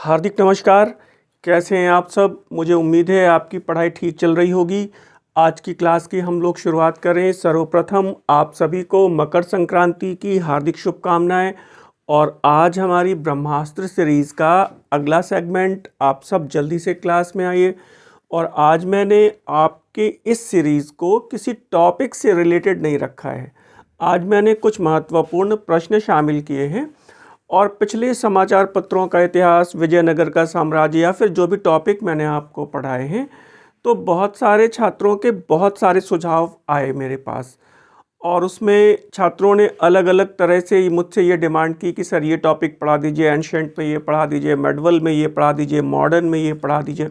हार्दिक नमस्कार। कैसे हैं आप सब? मुझे उम्मीद है आपकी पढ़ाई ठीक चल रही होगी। आज की क्लास की हम लोग शुरुआत करें। सर्वप्रथम आप सभी को मकर संक्रांति की हार्दिक शुभकामनाएं। और आज हमारी ब्रह्मास्त्र सीरीज़ का अगला सेगमेंट, आप सब जल्दी से क्लास में आइए। और आज मैंने आपके इस सीरीज़ को किसी टॉपिक से रिलेटेड नहीं रखा है। आज मैंने कुछ महत्वपूर्ण प्रश्न शामिल किए हैं और पिछले समाचार पत्रों का इतिहास, विजयनगर का साम्राज्य या फिर जो भी टॉपिक मैंने आपको पढ़ाए हैं, तो बहुत सारे छात्रों के बहुत सारे सुझाव आए मेरे पास। और उसमें छात्रों ने अलग अलग तरह से मुझसे ये डिमांड की कि सर ये टॉपिक पढ़ा दीजिए, एंशिएंट में ये पढ़ा दीजिए, मेडवल में ये पढ़ा दीजिए, मॉडर्न में ये पढ़ा दीजिए।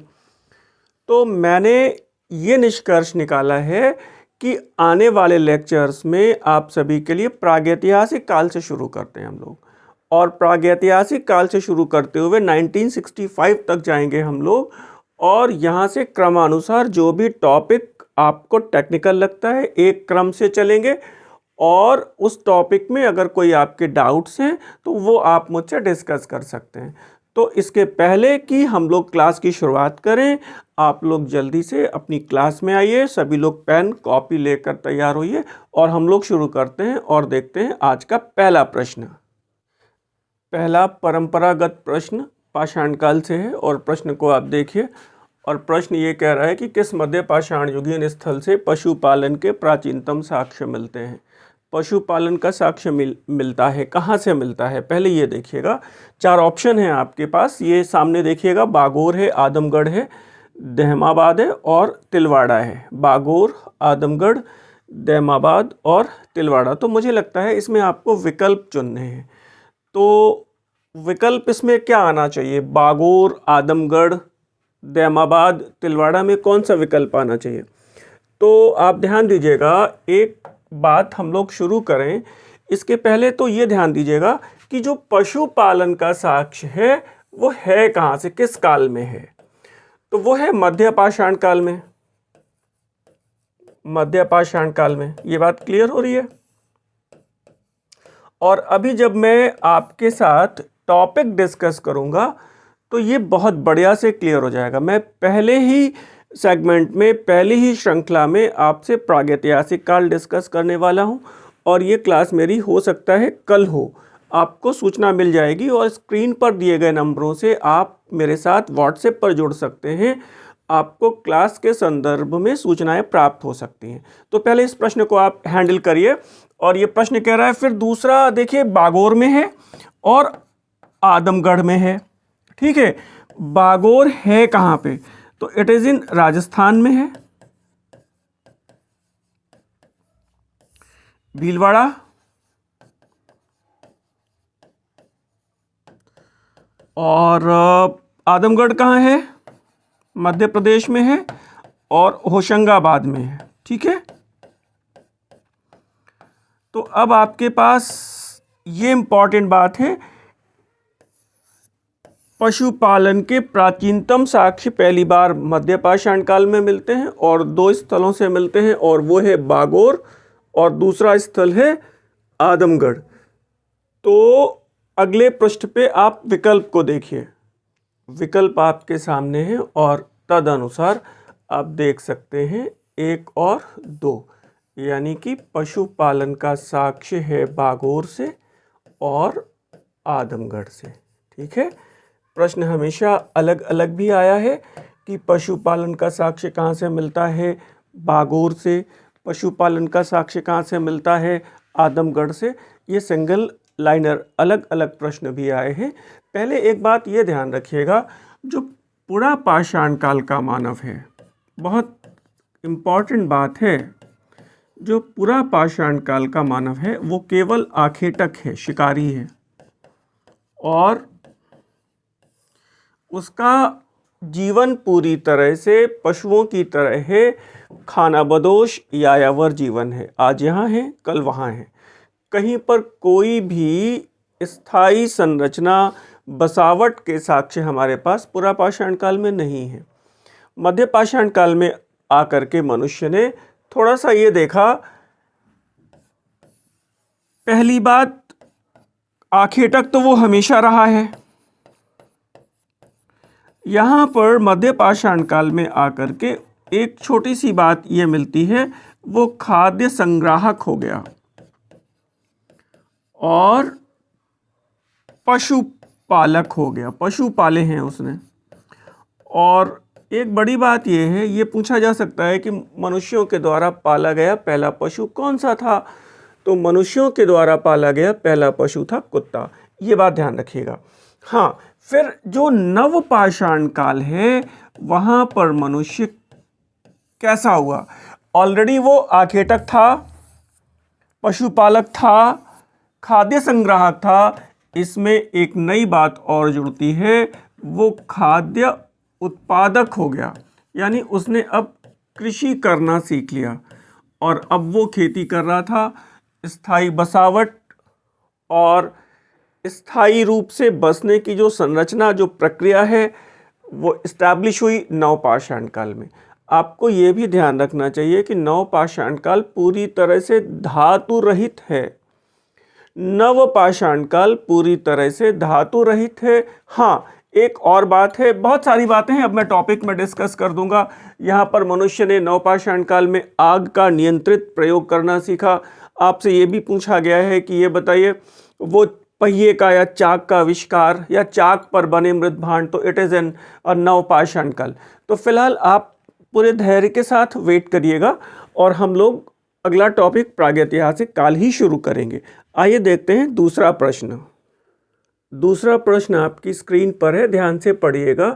तो मैंने ये निष्कर्ष निकाला है कि आने वाले लेक्चर्स में आप सभी के लिए प्रागैतिहासिक काल से शुरू करते हैं हम लोग। और प्रागैतिहासिक काल से शुरू करते हुए 1965 तक जाएंगे हम लोग। और यहाँ से क्रमानुसार जो भी टॉपिक आपको टेक्निकल लगता है एक क्रम से चलेंगे। और उस टॉपिक में अगर कोई आपके डाउट्स हैं तो वो आप मुझसे डिस्कस कर सकते हैं। तो इसके पहले कि हम लोग क्लास की शुरुआत करें, आप लोग जल्दी से अपनी क्लास में आइए। सभी लोग पेन कॉपी लेकर तैयार होइए और हम लोग शुरू करते हैं और देखते हैं आज का पहला प्रश्न। पहला परंपरागत प्रश्न पाषाण काल से है और प्रश्न को आप देखिए। और प्रश्न ये कह रहा है कि किस मध्य पाषाण युगीन स्थल से पशुपालन के प्राचीनतम साक्ष्य मिलते हैं। पशुपालन का साक्ष्य मिलता है, कहाँ से मिलता है? पहले ये देखिएगा, 4 ऑप्शन हैं आपके पास। ये सामने देखिएगा, बागोर है, आदमगढ़ है, दहमाबाद है और तिलवाड़ा है। बागोर, आदमगढ़, दहमाबाद और तिलवाड़ा। तो मुझे लगता है इसमें आपको विकल्प चुनने हैं। तो विकल्प इसमें क्या आना चाहिए? बागोर, आदमगढ़, दहमाबाद, तिलवाड़ा में कौन सा विकल्प आना चाहिए? तो आप ध्यान दीजिएगा, एक बात हम लोग शुरू करें इसके पहले तो ये ध्यान दीजिएगा कि जो पशुपालन का साक्ष्य है वो है कहाँ से, किस काल में है? तो वो है मध्य पाषाण काल में। मध्य पाषाण काल में। ये बात क्लियर हो रही है? और अभी जब मैं आपके साथ टॉपिक डिस्कस करूंगा तो ये बहुत बढ़िया से क्लियर हो जाएगा। मैं पहले ही सेगमेंट में, पहली ही श्रृंखला में आपसे प्रागैतिहासिक काल डिस्कस करने वाला हूं। और ये क्लास मेरी हो सकता है कल हो, आपको सूचना मिल जाएगी और स्क्रीन पर दिए गए नंबरों से आप मेरे साथ व्हाट्सएप पर जुड़ सकते हैं। आपको क्लास के संदर्भ में सूचनाएं प्राप्त हो सकती हैं। तो पहले इस प्रश्न को आप हैंडल करिए। और ये प्रश्न कह रहा है, फिर दूसरा देखिए, बागोर में है और आदमगढ़ में है। ठीक है, बागोर है कहाँ पे? तो इट इज इन राजस्थान में है। भीलवाड़ा और आदमगढ़ कहाँ है? मध्य प्रदेश में है और होशंगाबाद में है। ठीक है, तो अब आपके पास ये इंपॉर्टेंट बात है, पशुपालन के प्राचीनतम साक्ष्य पहली बार मध्य पाषाण काल में मिलते हैं और 2 स्थलों से मिलते हैं, और वो है बागोर और दूसरा स्थल है आदमगढ़। तो अगले पृष्ठ पे आप विकल्प को देखिए। विकल्प आपके सामने हैं और तद अनुसार आप देख सकते हैं 1 और 2, यानी कि पशुपालन का साक्ष्य है बागोर से और आदमगढ़ से। ठीक है, प्रश्न हमेशा अलग अलग भी आया है कि पशुपालन का साक्ष्य कहाँ से मिलता है? बागोर से। पशुपालन का साक्ष्य कहाँ से मिलता है? आदमगढ़ से। ये सिंगल लाइनर अलग अलग प्रश्न भी आए हैं। पहले एक बात ये ध्यान रखिएगा, जो पुरा पाषाण काल का मानव है, बहुत इम्पॉर्टेंट बात है, जो पुरा पाषाण काल का मानव है वो केवल आखेटक है, शिकारी है। और उसका जीवन पूरी तरह से पशुओं की तरह है, खानाबदोश यायावर जीवन है। आज यहाँ है, कल वहाँ है। कहीं पर कोई भी स्थायी संरचना, बसावट के साक्ष्य हमारे पास पुरा पाषाण काल में नहीं है। मध्य पाषाण काल में आकर के मनुष्य ने थोड़ा सा ये देखा, पहली बात आखेटक तो वो हमेशा रहा है, यहाँ पर मध्य पाषाण काल में आकर के एक छोटी सी बात ये मिलती है, वो खाद्य संग्राहक हो गया और पशुपालक हो गया, पशु पाले हैं उसने। और एक बड़ी बात यह है, ये पूछा जा सकता है कि मनुष्यों के द्वारा पाला गया पहला पशु कौन सा था, तो मनुष्यों के द्वारा पाला गया पहला पशु था कुत्ता। ये बात ध्यान रखिएगा। हाँ, फिर जो नवपाषाण काल है वहाँ पर मनुष्य कैसा हुआ? ऑलरेडी वो आखेटक था, पशुपालक था, खाद्य संग्राहक था। इसमें एक नई बात और जुड़ती है, वो खाद्य उत्पादक हो गया, यानी उसने अब कृषि करना सीख लिया और अब वो खेती कर रहा था। स्थायी बसावट और स्थायी रूप से बसने की जो संरचना, जो प्रक्रिया है, वो इस्टेब्लिश हुई नवपाषाण काल में। आपको ये भी ध्यान रखना चाहिए कि नवपाषाण काल पूरी तरह से धातु रहित है। नवपाषाण काल पूरी तरह से धातु रहित है। हाँ, एक और बात है, बहुत सारी बातें हैं, अब मैं टॉपिक में डिस्कस कर दूंगा। यहाँ पर मनुष्य ने नवपाषाण काल में आग का नियंत्रित प्रयोग करना सीखा। आपसे ये भी पूछा गया है कि ये बताइए, वो पहिए का या चाक का आविष्कार या चाक पर बने मृत भांड, तो इट इज़ एन नवपाषाण काल। तो फिलहाल आप पूरे धैर्य के साथ वेट करिएगा और हम लोग अगला टॉपिक प्रागैतिहासिक काल ही शुरू करेंगे। आइए देखते हैं दूसरा प्रश्न। दूसरा प्रश्न आपकी स्क्रीन पर है, ध्यान से पढ़िएगा।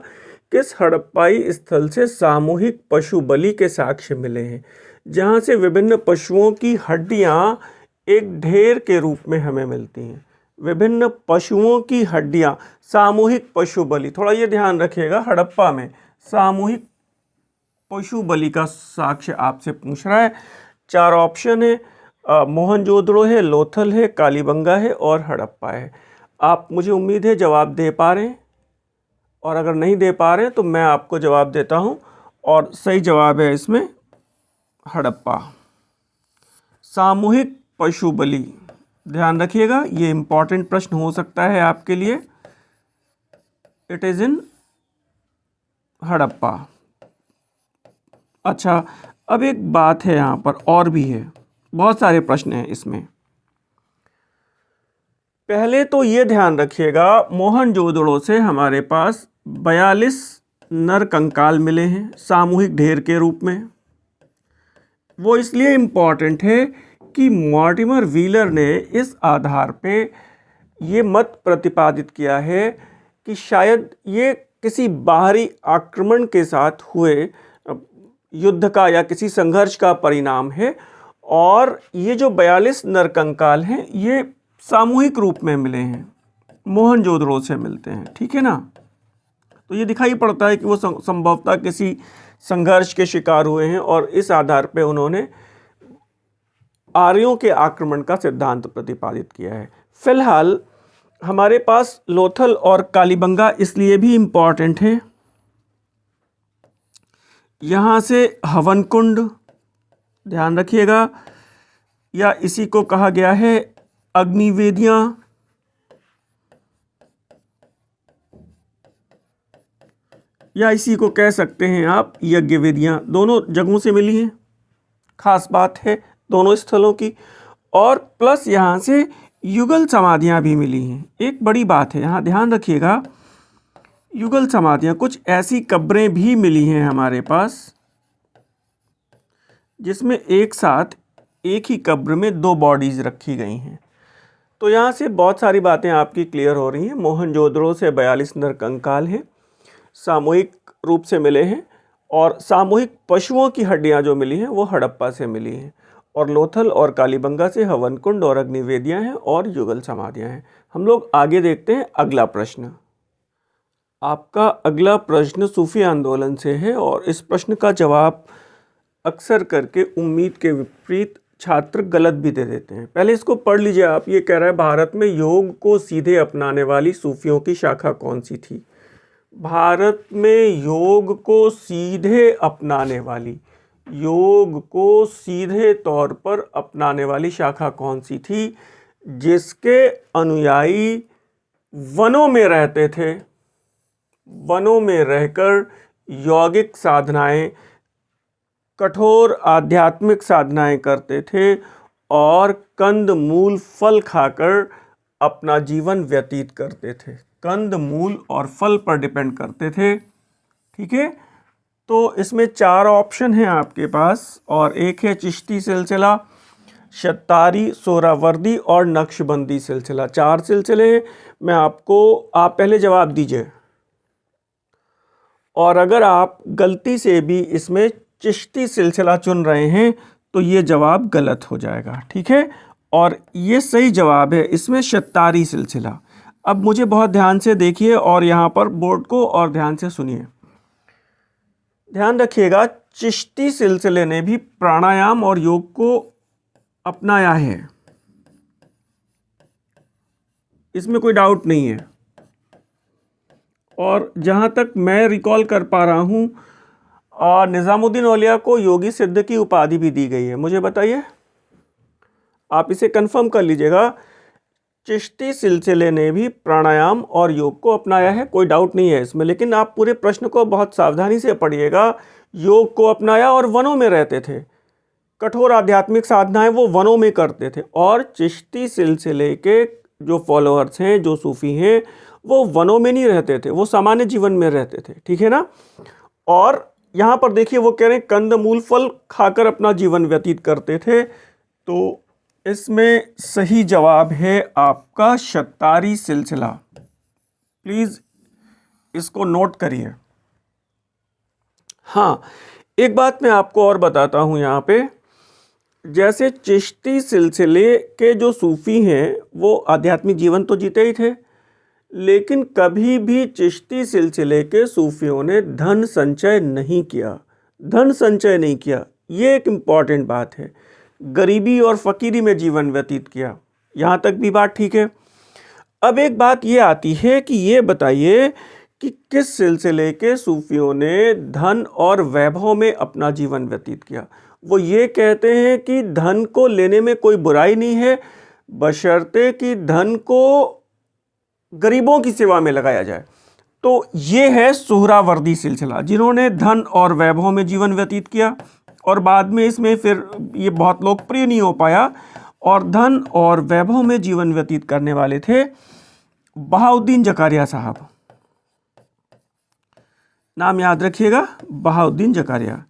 किस हड़प्पाई स्थल से सामूहिक पशु बलि के साक्ष्य मिले हैं, जहां से विभिन्न पशुओं की हड्डियां एक ढेर के रूप में हमें मिलती हैं? विभिन्न पशुओं की हड्डियां, सामूहिक पशु बलि, थोड़ा ये ध्यान रखिएगा, हड़प्पा में सामूहिक पशु बलि का साक्ष्य आपसे पूछ रहा है। 4 ऑप्शन है, मोहनजोदड़ो है, लोथल है, कालीबंगा है और हड़प्पा है। आप, मुझे उम्मीद है, जवाब दे पा रहे हैं, और अगर नहीं दे पा रहे हैं तो मैं आपको जवाब देता हूं, और सही जवाब है इसमें हड़प्पा, सामूहिक पशु बलि। ध्यान रखिएगा, ये इंपॉर्टेंट प्रश्न हो सकता है आपके लिए। It is in Harappa. अच्छा, अब एक बात है, यहाँ पर और भी है, बहुत सारे प्रश्न हैं इसमें। पहले तो ये ध्यान रखिएगा, मोहनजोदड़ो से हमारे पास 42 नर कंकाल मिले हैं सामूहिक ढेर के रूप में। वो इसलिए इम्पॉर्टेंट है कि मॉर्टिमर व्हीलर ने इस आधार पे ये मत प्रतिपादित किया है कि शायद ये किसी बाहरी आक्रमण के साथ हुए युद्ध का या किसी संघर्ष का परिणाम है, और ये जो 42 नरकंकाल हैं ये सामूहिक रूप में मिले हैं, मोहनजोदड़ो से मिलते हैं, ठीक है ना। तो ये दिखाई पड़ता है कि वो संभवतः किसी संघर्ष के शिकार हुए हैं, और इस आधार पे उन्होंने आर्यों के आक्रमण का सिद्धांत प्रतिपादित किया है। फिलहाल हमारे पास लोथल और कालीबंगा इसलिए भी इम्पॉर्टेंट है, यहाँ से हवन कुंड, ध्यान रखिएगा, या इसी को कहा गया है अग्निवेदियाँ, या इसी को कह सकते हैं आप यज्ञ वेदियाँ, दोनों जगहों से मिली हैं। खास बात है दोनों स्थलों की। और प्लस यहाँ से युगल समाधियाँ भी मिली हैं। एक बड़ी बात है, यहाँ ध्यान रखिएगा, युगल समाधियाँ, कुछ ऐसी कब्रें भी मिली हैं हमारे पास जिसमें एक साथ एक ही कब्र में 2 बॉडीज़ रखी गई हैं। तो यहाँ से बहुत सारी बातें आपकी क्लियर हो रही हैं। मोहनजोदड़ो से 42 नरकंकाल हैं, सामूहिक रूप से मिले हैं, और सामूहिक पशुओं की हड्डियाँ जो मिली हैं वो हड़प्पा से मिली हैं, और लोथल और कालीबंगा से हवन कुंड और अग्निवेदियाँ हैं और युगल समाधियाँ हैं। हम लोग आगे देखते हैं अगला प्रश्न। आपका अगला प्रश्न सूफी आंदोलन से है, और इस प्रश्न का जवाब अक्सर करके उम्मीद के विपरीत छात्र गलत भी दे देते हैं। पहले इसको पढ़ लीजिए आप। ये कह रहा है, भारत में योग को सीधे अपनाने वाली सूफियों की शाखा कौन सी थी? भारत में योग को सीधे अपनाने वाली, योग को सीधे तौर पर अपनाने वाली शाखा कौन सी थी, जिसके अनुयायी वनों में रहते थे वनों में रहकर यौगिक साधनाएं, कठोर आध्यात्मिक साधनाएं करते थे और कंद मूल फल खाकर अपना जीवन व्यतीत करते थे। कंद मूल और फल पर डिपेंड करते थे। ठीक है, तो इसमें 4 ऑप्शन हैं आपके पास, और एक है चिश्ती सिलसिला, शतारी, सोहरावर्दी और नक्शबंदी सिलसिला। 4 सिलसिले हैं। आप पहले जवाब दीजिए, और अगर आप गलती से भी इसमें चिश्ती सिलसिला चुन रहे हैं तो ये जवाब गलत हो जाएगा। ठीक है, और ये सही जवाब है इसमें शतारी सिलसिला। अब मुझे बहुत ध्यान से देखिए और यहाँ पर बोर्ड को और ध्यान से सुनिए। ध्यान रखिएगा, चिश्ती सिलसिले ने भी प्राणायाम और योग को अपनाया है, इसमें कोई डाउट नहीं है। और जहाँ तक मैं रिकॉल कर पा रहा हूँ, निज़ामुद्दीन औलिया को योगी सिद्ध की उपाधि भी दी गई है। मुझे बताइए, आप इसे कंफर्म कर लीजिएगा। चिश्ती सिलसिले ने भी प्राणायाम और योग को अपनाया है, कोई डाउट नहीं है इसमें। लेकिन आप पूरे प्रश्न को बहुत सावधानी से पढ़िएगा। योग को अपनाया और वनों में रहते थे, कठोर आध्यात्मिक साधनाएं वो वनों में करते थे, और चिश्ती सिलसिले के जो फॉलोअर्स हैं, जो सूफी हैं, वो वनों में नहीं रहते थे, वो सामान्य जीवन में रहते थे। ठीक है ना। और यहाँ पर देखिए वो कह रहे हैं कंद मूल फल खाकर अपना जीवन व्यतीत करते थे। तो इसमें सही जवाब है आपका शतारी सिलसिला। प्लीज़ इसको नोट करिए। हाँ, एक बात मैं आपको और बताता हूँ यहाँ पे, जैसे चिश्ती सिलसिले के जो सूफ़ी हैं वो आध्यात्मिक जीवन तो जीते ही थे, लेकिन कभी भी चिश्ती सिलसिले के सूफियों ने धन संचय नहीं किया। धन संचय नहीं किया, ये एक इम्पॉर्टेंट बात है। गरीबी और फ़कीरी में जीवन व्यतीत किया। यहाँ तक भी बात ठीक है। अब एक बात ये आती है कि ये बताइए कि किस सिलसिले के सूफियों ने धन और वैभव में अपना जीवन व्यतीत किया। वो ये कहते हैं कि धन को लेने में कोई बुराई नहीं है, बशर्ते कि धन को गरीबों की सेवा में लगाया जाए। तो ये है सोहरावर्दी सिलसिला, जिन्होंने धन और वैभव में जीवन व्यतीत किया, और बाद में इसमें फिर ये बहुत लोकप्रिय नहीं हो पाया। और धन और वैभव में जीवन व्यतीत करने वाले थे बहाउद्दीन जकारिया साहब। नाम याद रखिएगा, बहाउद्दीन जकारिया।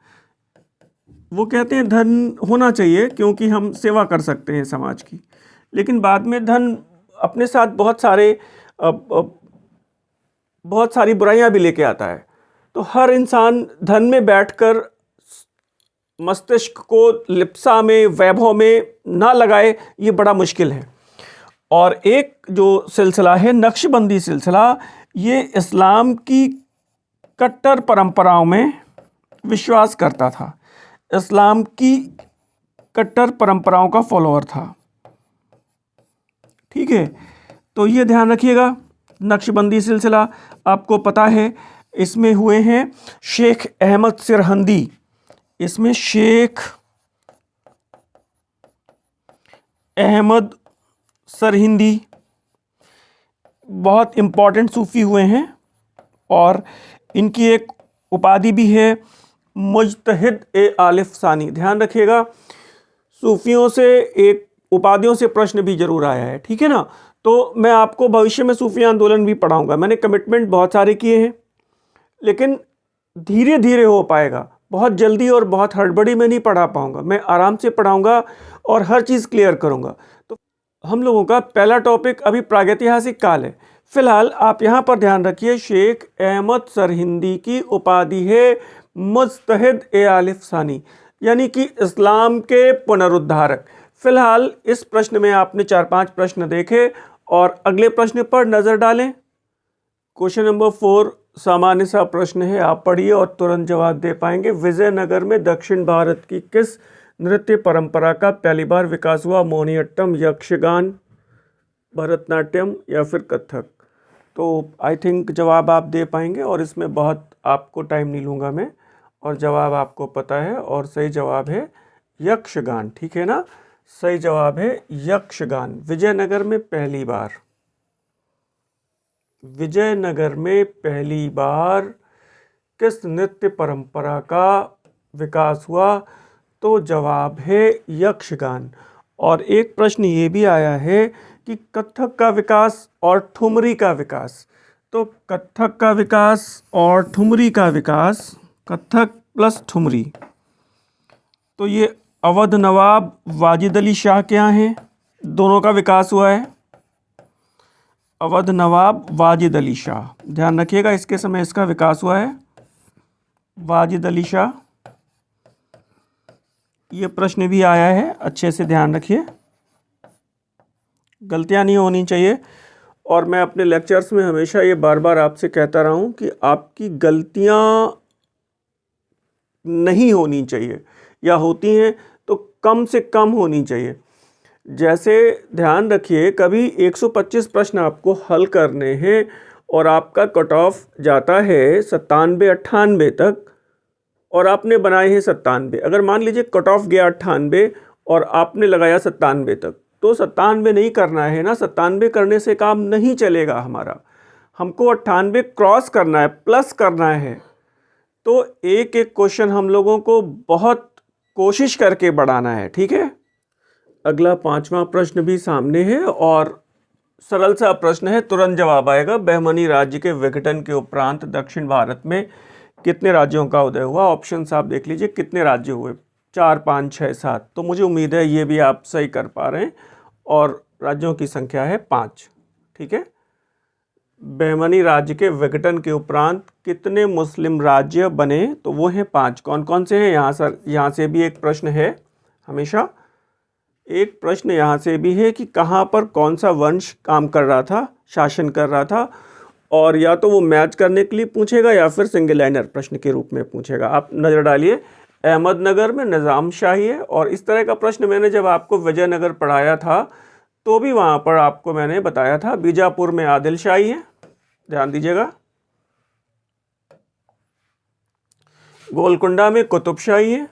वो कहते हैं धन होना चाहिए क्योंकि हम सेवा कर सकते हैं समाज की, लेकिन बाद में धन अपने साथ बहुत सारी बुराइयां भी लेके आता है। तो हर इंसान धन में बैठकर मस्तिष्क को लिप्सा में, वैभव में ना लगाए, ये बड़ा मुश्किल है। और एक जो सिलसिला है नक्शबंदी सिलसिला, ये इस्लाम की कट्टर परंपराओं में विश्वास करता था, इस्लाम की कट्टर परंपराओं का फॉलोअर था। ठीक है, तो ये ध्यान रखिएगा। नक्शबंदी सिलसिला आपको पता है, इसमें हुए हैं शेख अहमद सिरहिंदी। इसमें शेख अहमद सिरहिंदी बहुत इम्पॉर्टेंट सूफ़ी हुए हैं, और इनकी एक उपाधि भी है मुज्तहिद ए आलिफ सानी। ध्यान रखिएगा, सूफियों से एक उपाधियों से प्रश्न भी जरूर आया है। ठीक है ना। तो मैं आपको भविष्य में सूफी आंदोलन भी पढ़ाऊंगा। मैंने कमिटमेंट बहुत सारे किए हैं, लेकिन धीरे धीरे हो पाएगा। बहुत जल्दी और बहुत हड़बड़ी में नहीं पढ़ा पाऊंगा, मैं आराम से पढ़ाऊंगा और हर चीज़ क्लियर करूंगा। तो हम लोगों का पहला टॉपिक अभी प्रागैतिहासिक काल है। फिलहाल आप यहाँ पर ध्यान रखिए, शेख अहमद सिरहिंदी की उपाधि है मुज्तहिद ए आलिफ सानी, यानी कि इस्लाम के पुनरुद्धारक। फिलहाल इस प्रश्न में आपने 4-5 प्रश्न देखे, और अगले प्रश्न पर नज़र डालें। क्वेश्चन नंबर 4 सामान्य सा प्रश्न है, आप पढ़िए और तुरंत जवाब दे पाएंगे। विजयनगर में दक्षिण भारत की किस नृत्य परंपरा का पहली बार विकास हुआ? मोहिनीअट्टम, यक्षगान, भरतनाट्यम या फिर कथक? तो आई थिंक जवाब आप दे पाएंगे, और इसमें बहुत आपको टाइम नहीं लूँगा मैं, और जवाब आपको पता है, और सही जवाब है यक्षगान। ठीक है ना, सही जवाब है यक्षगान, विजयनगर में पहली बार। विजयनगर में पहली बार किस नृत्य परंपरा का विकास हुआ? तो जवाब है यक्षगान। और एक प्रश्न ये भी आया है कि कथक का विकास और ठुमरी का विकास। तो कथक का विकास और ठुमरी का विकास, कथक प्लस ठुमरी, तो ये अवध नवाब वाजिद अली शाह के यहाँ हैं, दोनों का विकास हुआ है। अवध नवाब वाजिद अली शाह, ध्यान रखिएगा इसके समय इसका विकास हुआ है, वाजिद अली शाह। ये प्रश्न भी आया है, अच्छे से ध्यान रखिए, गलतियां नहीं होनी चाहिए। और मैं अपने लेक्चर्स में हमेशा ये बार बार आपसे कहता रहा हूँ कि आपकी गलतियां नहीं होनी चाहिए, या होती हैं तो कम से कम होनी चाहिए। जैसे ध्यान रखिए, कभी 125 प्रश्न आपको हल करने हैं और आपका कट ऑफ जाता है 97-98 तक, और आपने बनाए हैं 97। अगर मान लीजिए कट ऑफ गया 98 और आपने लगाया 97 तक, तो 97 नहीं करना है ना, 97 करने से काम नहीं चलेगा हमारा, हमको 98 क्रॉस करना है, प्लस करना है। तो एक एक क्वेश्चन हम लोगों को बहुत कोशिश करके बढ़ाना है, ठीक है। अगला 5वां प्रश्न भी सामने है और सरल सा प्रश्न है, तुरंत जवाब आएगा। बहमनी राज्य के विघटन के उपरांत दक्षिण भारत में कितने राज्यों का उदय हुआ? ऑप्शंस आप देख लीजिए, कितने राज्य हुए? 4, 5, 6, 7। तो मुझे उम्मीद है ये भी आप सही कर पा रहे हैं, और राज्यों की संख्या है 5, ठीक है। बहमनी राज्य के विघटन के उपरांत कितने मुस्लिम राज्य बने? तो वो हैं 5। कौन कौन से हैं? यहाँ से भी एक प्रश्न है, हमेशा एक प्रश्न यहाँ से भी है कि कहाँ पर कौन सा वंश काम कर रहा था, शासन कर रहा था, और या तो वो मैच करने के लिए पूछेगा या फिर सिंगल लाइनर प्रश्न के रूप में पूछेगा। आप नज़र डालिए, अहमदनगर में निज़ाम शाही है, और इस तरह का प्रश्न मैंने जब आपको विजयनगर पढ़ाया था तो भी वहाँ पर आपको मैंने बताया था। बीजापुर में आदिल शाही है, ध्यान दीजिएगा। गोलकुंडा में कुतुब शाही है।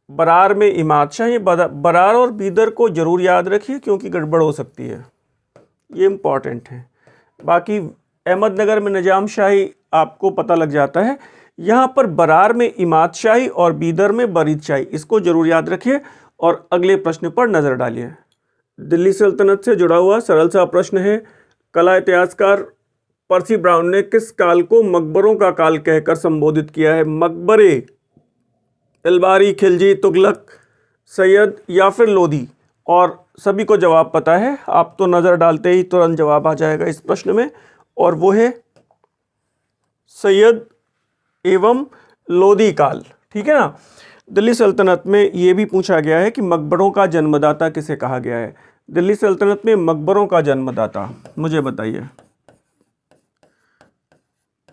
बरार में इमाद शाही। बरार और बीदर को जरूर याद रखिए क्योंकि गड़बड़ हो सकती है, ये इम्पॉर्टेंट है। बाकी अहमदनगर में निजाम शाही आपको पता लग जाता है। यहाँ पर बरार में इमाद शाही और बीदर में बरीद शाही, इसको जरूर याद रखिए। और अगले प्रश्न पर नज़र डालिए। दिल्ली सल्तनत से जुड़ा हुआ सरल सा प्रश्न है, कला इतिहासकार पर्सी ब्राउन ने किस काल को मकबरों का काल कहकर संबोधित किया है? मकबरे, इल्बारी, खिलजी, तुगलक, सैयद या फिर लोधी? और सभी को जवाब पता है, आप तो नज़र डालते ही तुरंत जवाब आ जाएगा इस प्रश्न में, और वो है सैयद एवं लोधी काल, ठीक है ना। दिल्ली सल्तनत में ये भी पूछा गया है कि मकबरों का जन्मदाता किसे कहा गया है? दिल्ली सल्तनत में मकबरों का जन्मदाता मुझे बताइए।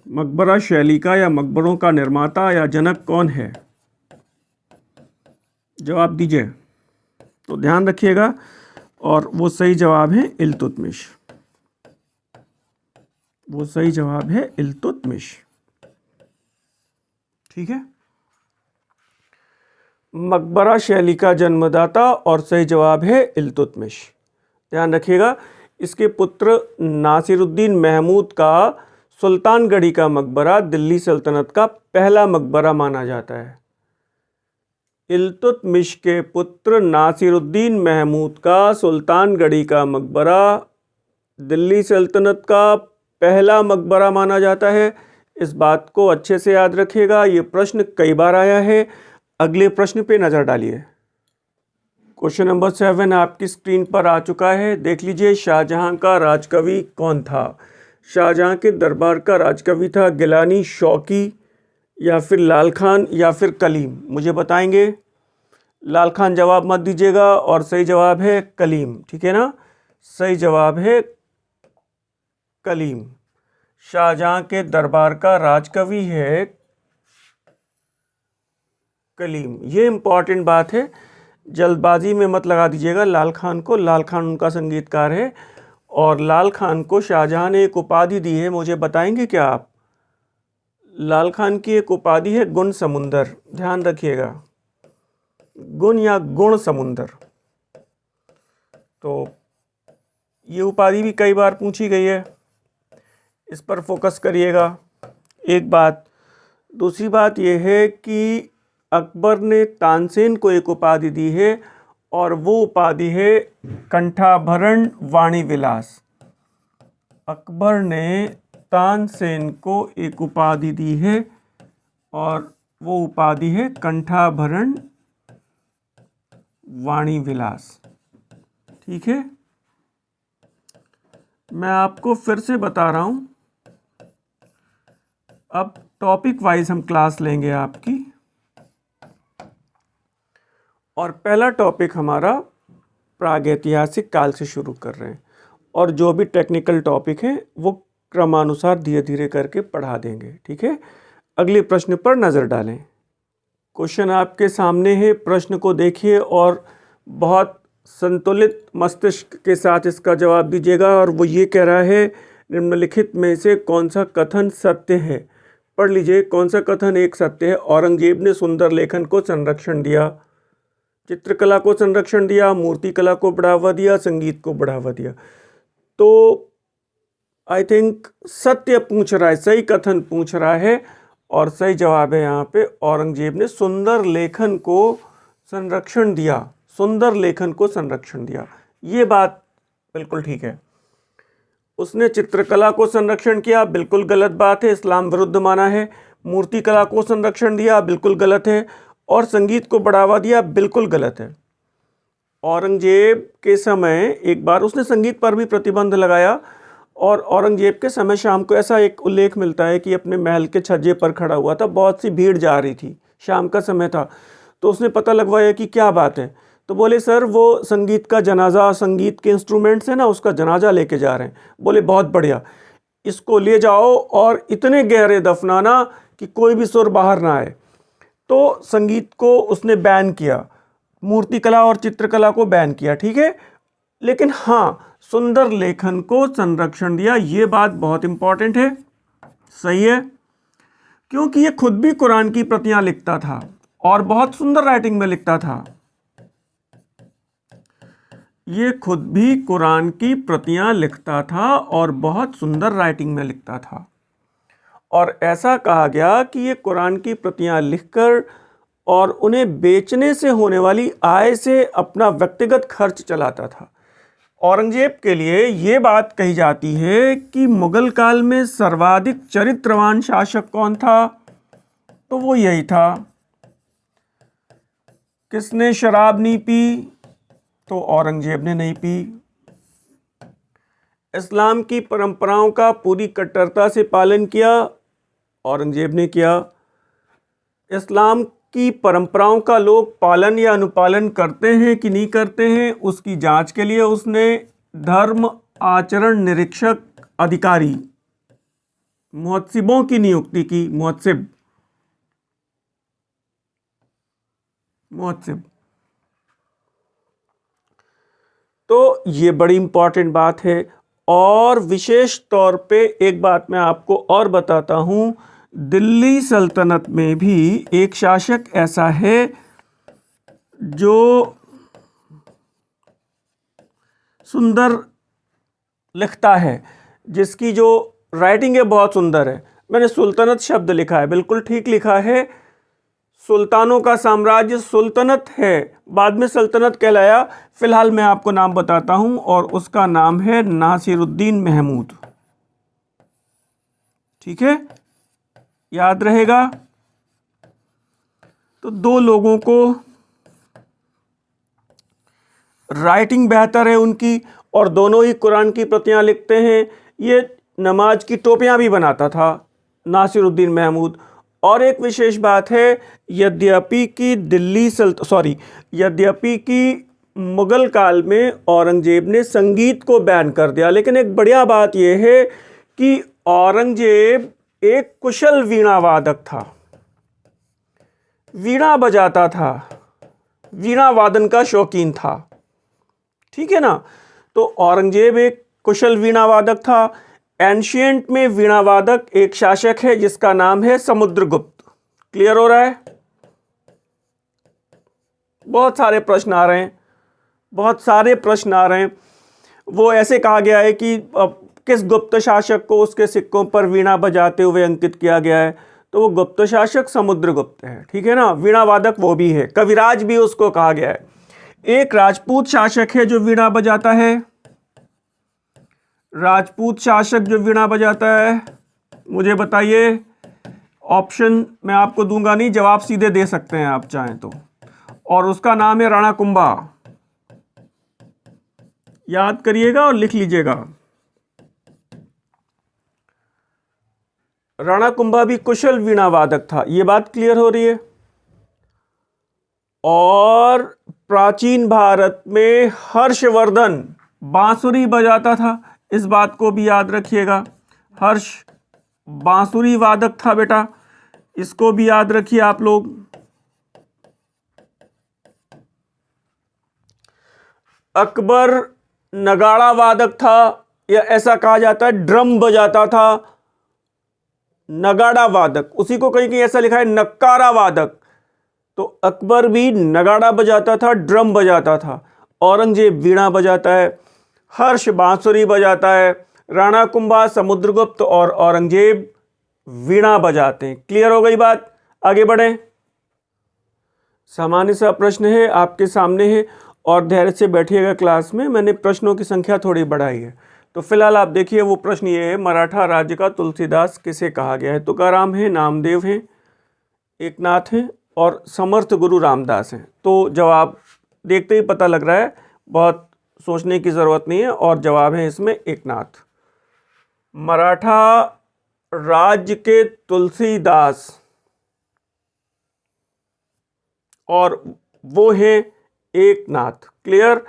मकबरा शैली का या मकबरों का निर्माता या जनक कौन है? जवाब दीजिए। तो ध्यान रखिएगा, और वो सही जवाब है इल्तुतमिश। वो सही जवाब है इल्तुतमिश, ठीक है। मकबरा शैली का जन्मदाता और सही जवाब है इल्तुतमिश, ध्यान रखिएगा। इसके पुत्र नासिरुद्दीन महमूद का सुल्तानगढ़ी का मकबरा दिल्ली सल्तनत का पहला मकबरा माना जाता है। इल्तुतमिश के पुत्र नासिरुद्दीन महमूद का सुल्तानगढ़ी का मकबरा दिल्ली सल्तनत का पहला मकबरा माना जाता है। इस बात को अच्छे से याद रखिएगा, ये प्रश्न कई बार आया है। अगले प्रश्न पे नज़र डालिए। क्वेश्चन नंबर 7 आपकी स्क्रीन पर आ चुका है, देख लीजिए। शाहजहां का राजकवि कौन था? शाहजहां के दरबार का राजकवि था गिलानी, शौकी या फिर लाल खान या फिर कलीम? मुझे बताएंगे। लाल खान जवाब मत दीजिएगा, और सही जवाब है कलीम, ठीक है ना। सही जवाब है कलीम। शाहजहां के दरबार का राजकवि है कलीम। ये इंपॉर्टेंट बात है, जल्दबाजी में मत लगा दीजिएगा लाल खान को। लाल खान उनका संगीतकार है, और लाल खान को शाहजहां ने एक उपाधि दी है, मुझे बताएंगे क्या आप? लाल खान की एक उपाधि है गुण समुंदर, ध्यान रखिएगा, गुण या गुण समुंदर। तो ये उपाधि भी कई बार पूछी गई है, इस पर फोकस करिएगा, एक बात। दूसरी बात यह है कि अकबर ने तानसेन को एक उपाधि दी है और वो उपाधि है कंठाभरण वाणी विलास। अकबर ने तानसेन को एक उपाधि दी है और वो उपाधि है कंठाभरण वाणी विलास। ठीक है, मैं आपको फिर से बता रहा हूं, अब टॉपिक वाइज हम क्लास लेंगे आपकी। और पहला टॉपिक हमारा प्रागैतिहासिक काल से शुरू कर रहे हैं और जो भी टेक्निकल टॉपिक हैं वो क्रमानुसार धीरे धीरे करके पढ़ा देंगे। ठीक है, अगले प्रश्न पर नज़र डालें। क्वेश्चन आपके सामने है, प्रश्न को देखिए और बहुत संतुलित मस्तिष्क के साथ इसका जवाब दीजिएगा। और वो ये कह रहा है, निम्नलिखित में से कौन सा कथन सत्य है? पढ़ लीजिए, कौन सा कथन एक सत्य है? औरंगजेब ने सुंदर लेखन को संरक्षण दिया, चित्रकला को संरक्षण दिया, मूर्तिकला को बढ़ावा दिया, संगीत को बढ़ावा दिया। तो आई थिंक सत्य पूछ रहा है, सही कथन पूछ रहा है और सही जवाब है यहाँ पे औरंगजेब ने सुंदर लेखन को संरक्षण दिया, सुंदर लेखन को संरक्षण दिया। ये बात बिल्कुल ठीक है। उसने चित्रकला को संरक्षण किया, बिल्कुल गलत बात है, इस्लाम विरुद्ध माना है। मूर्तिकला को संरक्षण दिया, बिल्कुल गलत है। और संगीत को बढ़ावा दिया, बिल्कुल गलत है। औरंगजेब के समय एक बार उसने संगीत पर भी प्रतिबंध लगाया और औरंगजेब के समय शाम को ऐसा एक उल्लेख मिलता है कि अपने महल के छज्जे पर खड़ा हुआ था, बहुत सी भीड़ जा रही थी, शाम का समय था, तो उसने पता लगवाया कि क्या बात है। तो बोले सर वो संगीत का जनाजा, संगीत के इंस्ट्रूमेंट्स हैं ना, उसका जनाजा लेके जा रहे हैं। बोले बहुत बढ़िया, इसको ले जाओ और इतने गहरे दफनाना कि कोई भी सुर बाहर ना आए। तो संगीत को उसने बैन किया, मूर्तिकला और चित्रकला को बैन किया। ठीक है, लेकिन हाँ, सुंदर लेखन को संरक्षण दिया। ये बात बहुत इंपॉर्टेंट है, सही है, क्योंकि ये खुद भी कुरान की प्रतियां लिखता था और बहुत सुंदर राइटिंग में लिखता था। ये खुद भी कुरान की प्रतियां लिखता था और बहुत सुंदर राइटिंग में लिखता था। और ऐसा कहा गया कि ये कुरान की प्रतियां लिखकर और उन्हें बेचने से होने वाली आय से अपना व्यक्तिगत खर्च चलाता था। औरंगजेब के लिए ये बात कही जाती है कि मुगल काल में सर्वाधिक चरित्रवान शासक कौन था? तो वो यही था। किसने शराब नहीं पी? तो औरंगजेब ने नहीं पी। इस्लाम की परंपराओं का पूरी कट्टरता से पालन किया, औरंगजेब ने किया। इस्लाम की परंपराओं का लोग पालन या अनुपालन करते हैं कि नहीं करते हैं, उसकी जांच के लिए उसने धर्म आचरण निरीक्षक अधिकारी मुहत्सिबों की नियुक्ति की। मुहत्सिब तो ये बड़ी इंपॉर्टेंट बात है। और विशेष तौर पे एक बात मैं आपको और बताता हूं, दिल्ली सल्तनत में भी एक शासक ऐसा है जो सुंदर लिखता है, जिसकी जो राइटिंग है बहुत सुंदर है। मैंने सुल्तनत शब्द लिखा है, बिल्कुल ठीक लिखा है। सुल्तानों का साम्राज्य सुल्तनत है, बाद में सल्तनत कहलाया। फिलहाल मैं आपको नाम बताता हूं और उसका नाम है नासिरुद्दीन महमूद। ठीक है, याद रहेगा। तो दो लोगों को राइटिंग बेहतर है उनकी और दोनों ही कुरान की प्रतियां लिखते हैं। ये नमाज की टोपियां भी बनाता था नासिरुद्दीन महमूद। और एक विशेष बात है, यद्यपि कि मुगल काल में औरंगजेब ने संगीत को बैन कर दिया, लेकिन एक बढ़िया बात यह है कि औरंगजेब एक कुशल वीणा वादक था, वीणा बजाता था, वीणा वादन का शौकीन था। ठीक है ना, तो औरंगजेब एक कुशल वीणा वादक था। एंशिएंट में वीणा वादक एक शासक है जिसका नाम है समुद्रगुप्त। क्लियर हो रहा है? बहुत सारे प्रश्न आ रहे हैं, वो ऐसे कहा गया है कि किस गुप्त शासक को उसके सिक्कों पर वीणा बजाते हुए अंकित किया गया है? तो वो गुप्त शासक समुद्रगुप्त है, ठीक है ना। वीणा वादक वो भी है, कविराज भी उसको कहा गया है। एक राजपूत शासक है जो वीणा बजाता है, राजपूत शासक जो वीणा बजाता है, मुझे बताइए। ऑप्शन मैं आपको दूंगा नहीं, जवाब सीधे दे सकते हैं आप चाहें तो। और उसका नाम है राणा कुंभा। याद करिएगा और लिख लीजिएगा। राणा कुंभा भी कुशल वीणा वादक था, यह बात क्लियर हो रही है। और प्राचीन भारत में हर्षवर्धन बांसुरी बजाता था, इस बात को भी याद रखिएगा। हर्ष बांसुरी वादक था बेटा, इसको भी याद रखिए आप लोग। अकबर नगाड़ा वादक था, या ऐसा कहा जाता है ड्रम बजाता था। नगाड़ा वादक, उसी को कहीं कहीं ऐसा लिखा है नक्कारा वादक। तो अकबर भी नगाड़ा बजाता था, ड्रम बजाता था। औरंगजेब वीणा बजाता है, हर्ष बांसुरी बजाता है, राणा कुंभा, समुद्रगुप्त और औरंगजेब वीणा बजाते हैं। क्लियर हो गई बात? आगे बढ़ें। सामान्य सा प्रश्न है, आपके सामने है और धैर्य से बैठिएगा क्लास में। मैंने प्रश्नों की संख्या थोड़ी बढ़ाई है। तो फिलहाल आप देखिए, वो प्रश्न ये है, मराठा राज्य का तुलसीदास किसे कहा गया है? तुकाराम है, नामदेव हैं, एकनाथ हैं और समर्थ गुरु रामदास हैं। तो जवाब देखते ही पता लग रहा है, बहुत सोचने की ज़रूरत नहीं है, और जवाब है इसमें एकनाथ। मराठा राज्य के तुलसीदास, और वो हैं एकनाथ। क्लियर?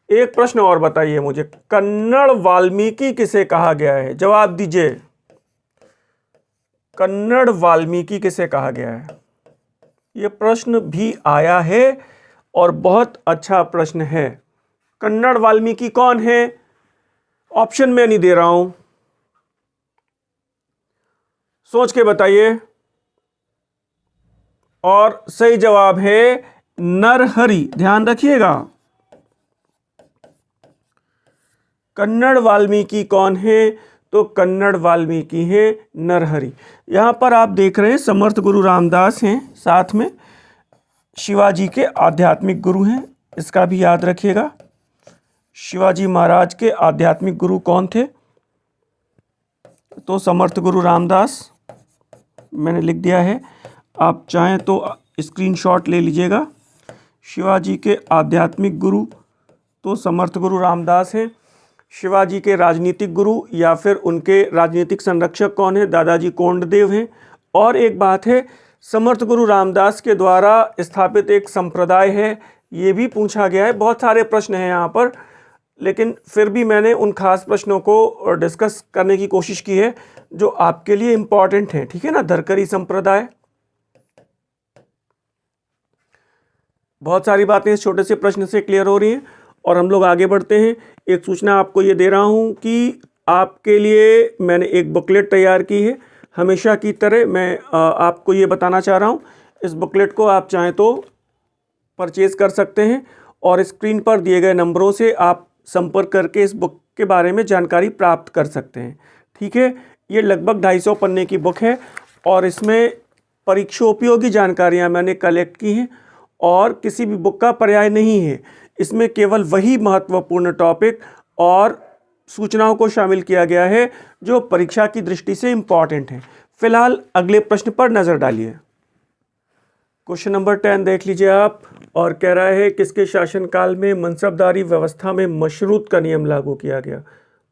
एक प्रश्न और बताइए मुझे, कन्नड़ वाल्मीकि किसे कहा गया है? जवाब दीजिए, कन्नड़ वाल्मीकि किसे कहा गया है? यह प्रश्न भी आया है और बहुत अच्छा प्रश्न है। कन्नड़ वाल्मीकि कौन है? ऑप्शन में नहीं दे रहा हूं, सोच के बताइए। और सही जवाब है नरहरि। ध्यान रखिएगा, कन्नड़ वाल्मीकि कौन है? तो कन्नड़ वाल्मीकि है नरहरि। यहां पर आप देख रहे हैं समर्थ गुरु रामदास हैं, साथ में शिवाजी के आध्यात्मिक गुरु हैं, इसका भी याद रखिएगा। शिवाजी महाराज के आध्यात्मिक गुरु कौन थे? तो समर्थ गुरु रामदास, मैंने लिख दिया है, आप चाहें तो स्क्रीनशॉट ले लीजिएगा। शिवाजी के आध्यात्मिक गुरु तो समर्थ गुरु रामदास हैं। शिवाजी के राजनीतिक गुरु या फिर उनके राजनीतिक संरक्षक कौन है? दादाजी कोंडदेव हैं। और एक बात है, समर्थ गुरु रामदास के द्वारा स्थापित एक संप्रदाय है, ये भी पूछा गया है। बहुत सारे प्रश्न हैं यहाँ पर, लेकिन फिर भी मैंने उन खास प्रश्नों को डिस्कस करने की कोशिश की है जो आपके लिए इम्पॉर्टेंट हैं, ठीक है ना। धरकरी संप्रदाय, बहुत सारी बातें इस छोटे से प्रश्न से क्लियर हो रही हैं और हम लोग आगे बढ़ते हैं। एक सूचना आपको ये दे रहा हूँ कि आपके लिए मैंने एक बुकलेट तैयार की है। हमेशा की तरह मैं आपको ये बताना चाह रहा हूँ, इस बुकलेट को आप चाहें तो परचेज़ कर सकते हैं और स्क्रीन पर दिए गए नंबरों से आप संपर्क करके इस बुक के बारे में जानकारी प्राप्त कर सकते हैं, ठीक है। ये लगभग 250 पन्ने की बुक है और इसमें परीक्षोपयोगी जानकारियाँ मैंने कलेक्ट की हैं और किसी भी बुक का पर्याय नहीं है। इसमें केवल वही महत्वपूर्ण टॉपिक और सूचनाओं को शामिल किया गया है जो परीक्षा की दृष्टि से इम्पॉर्टेंट है। फिलहाल अगले प्रश्न पर नज़र डालिए। क्वेश्चन नंबर 10 देख लीजिए आप, और कह रहा है किसके शासनकाल में मनसबदारी व्यवस्था में मशरूत का नियम लागू किया गया?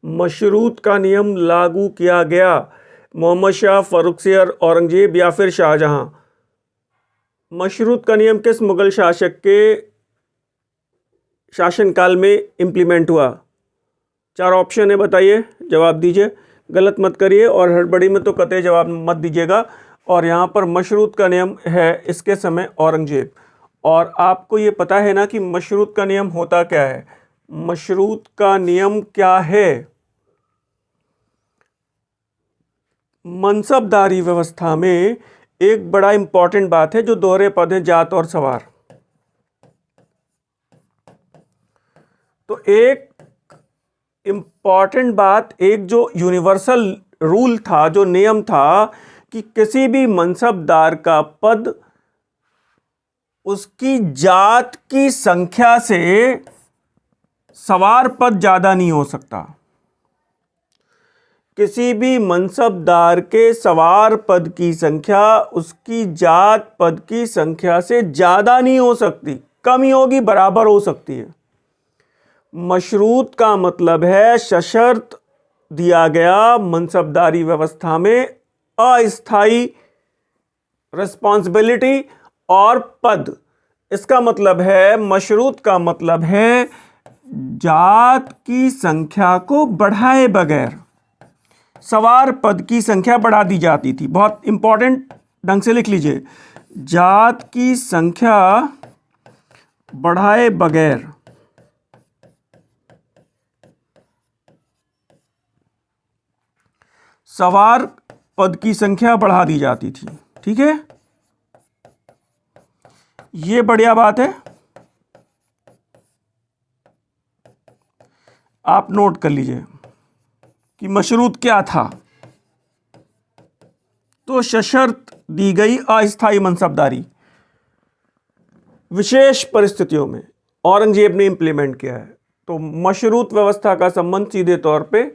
मशरूत का नियम लागू किया गया मोहम्मद शाह, फर्रुखसियर, औरंगजेब या फिर शाहजहां। मशरूत का नियम किस मुगल शासक के शासनकाल में इम्प्लीमेंट हुआ? 4 ऑप्शन है, बताइए, जवाब दीजिए। गलत मत करिए और हड़बड़ी में तो कतई जवाब मत दीजिएगा। और यहाँ पर मशरूत का नियम है इसके समय औरंगजेब। और आपको ये पता है ना कि मशरूत का नियम होता क्या है? मशरूत का नियम क्या है? मनसबदारी व्यवस्था में एक बड़ा इंपॉर्टेंट बात है जो दोहरे पद हैं, जात और सवार। तो इम्पॉर्टेंट बात, एक जो यूनिवर्सल रूल था, जो नियम था कि किसी भी मनसबदार का पद उसकी जात की संख्या से सवार पद ज्यादा नहीं हो सकता। किसी भी मनसबदार के सवार पद की संख्या उसकी जात पद की संख्या से ज्यादा नहीं हो सकती, कम ही होगी, बराबर हो सकती है। मशरूत का मतलब है सशर्त दिया गया मनसबदारी व्यवस्था में अस्थाई रिस्पॉन्सिबिलिटी और पद। इसका मतलब है, मशरूत का मतलब है जात की संख्या को बढ़ाए बगैर सवार पद की संख्या बढ़ा दी जाती थी। बहुत इंपॉर्टेंट, ढंग से लिख लीजिए, जात की संख्या बढ़ाए बगैर सवार पद की संख्या बढ़ा दी जाती थी। ठीक है, ये बढ़िया बात है, आप नोट कर लीजिए कि मशरूत क्या था। तो सशर्त दी गई अस्थायी मनसबदारी विशेष परिस्थितियों में औरंगजेब ने इंप्लीमेंट किया है। तो मशरूत व्यवस्था का संबंध सीधे तौर पे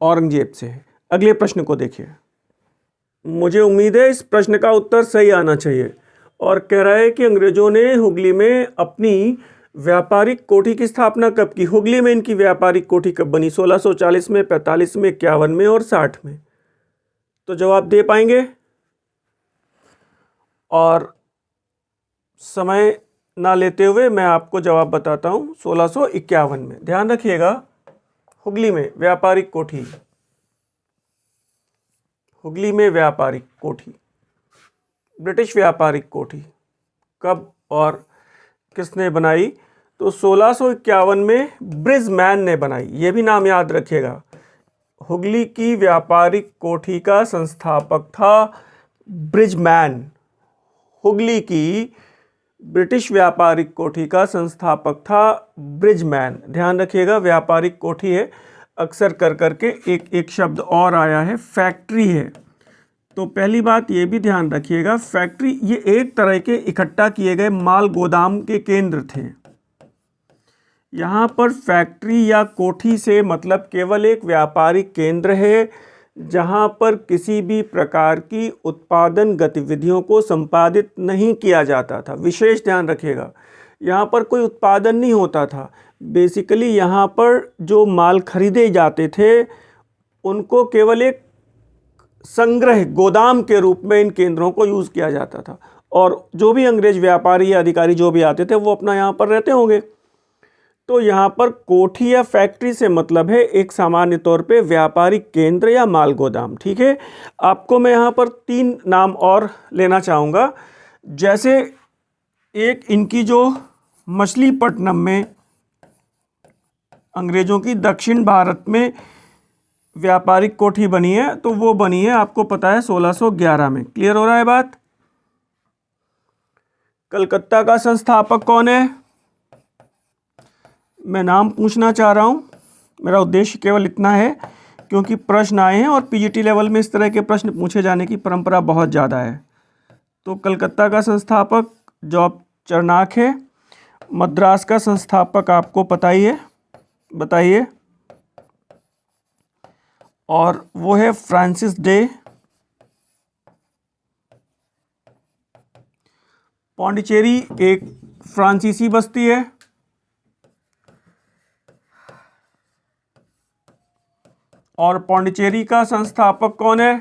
औरंगजेब से है। अगले प्रश्न को देखिए। मुझे उम्मीद है इस प्रश्न का उत्तर सही आना चाहिए। और कह रहा है कि अंग्रेजों ने हुगली में अपनी व्यापारिक कोठी की स्थापना कब की। हुगली में इनकी व्यापारिक कोठी कब बनी? 1640 में, 45 में, 51 में और 60 में। तो जवाब दे पाएंगे? और समय ना लेते हुए मैं आपको जवाब बताता हूं, 1651 में। ध्यान रखिएगा, हुगली में व्यापारिक कोठी, हुगली में व्यापारिक कोठी, ब्रिटिश व्यापारिक कोठी कब और किसने बनाई? तो 1651 में ब्रिजमैन ने बनाई। यह भी नाम याद रखिएगा। हुगली की व्यापारिक कोठी का संस्थापक था ब्रिजमैन। हुगली की ब्रिटिश व्यापारिक कोठी का संस्थापक था ब्रिजमैन। ध्यान रखिएगा, व्यापारिक कोठी है, अक्सर कर करके एक शब्द और आया है, फैक्ट्री है। तो पहली बात ये भी ध्यान रखिएगा, फैक्ट्री ये एक तरह के इकट्ठा किए गए माल गोदाम के केंद्र थे। यहाँ पर फैक्ट्री या कोठी से मतलब केवल एक व्यापारिक केंद्र है जहाँ पर किसी भी प्रकार की उत्पादन गतिविधियों को संपादित नहीं किया जाता था। विशेष ध्यान रखिएगा, यहाँ पर कोई उत्पादन नहीं होता था। बेसिकली यहाँ पर जो माल खरीदे जाते थे उनको केवल एक संग्रह गोदाम के रूप में इन केंद्रों को यूज़ किया जाता था। और जो भी अंग्रेज व्यापारी या अधिकारी जो भी आते थे वो अपना यहाँ पर रहते होंगे। तो यहाँ पर कोठी या फैक्ट्री से मतलब है एक सामान्य तौर पे व्यापारिक केंद्र या माल गोदाम। ठीक है, आपको मैं यहाँ पर 3 नाम और लेना चाहूँगा। जैसे एक इनकी जो मछलीपट्टनम में अंग्रेजों की दक्षिण भारत में व्यापारिक कोठी बनी है, तो वो बनी है आपको पता है 1611 में। क्लियर हो रहा है बात? कलकत्ता का संस्थापक कौन है? मैं नाम पूछना चाह रहा हूं, मेरा उद्देश्य केवल इतना है क्योंकि प्रश्न आए हैं और पीजीटी लेवल में इस तरह के प्रश्न पूछे जाने की परंपरा बहुत ज़्यादा है। तो कलकत्ता का संस्थापक जॉब चरनाक है। मद्रास का संस्थापक आपको पता ही है, बताइए। और वो है फ्रांसिस डे। पौंडीचेरी एक फ्रांसीसी बस्ती है। और पौंडीचेरी का संस्थापक कौन है?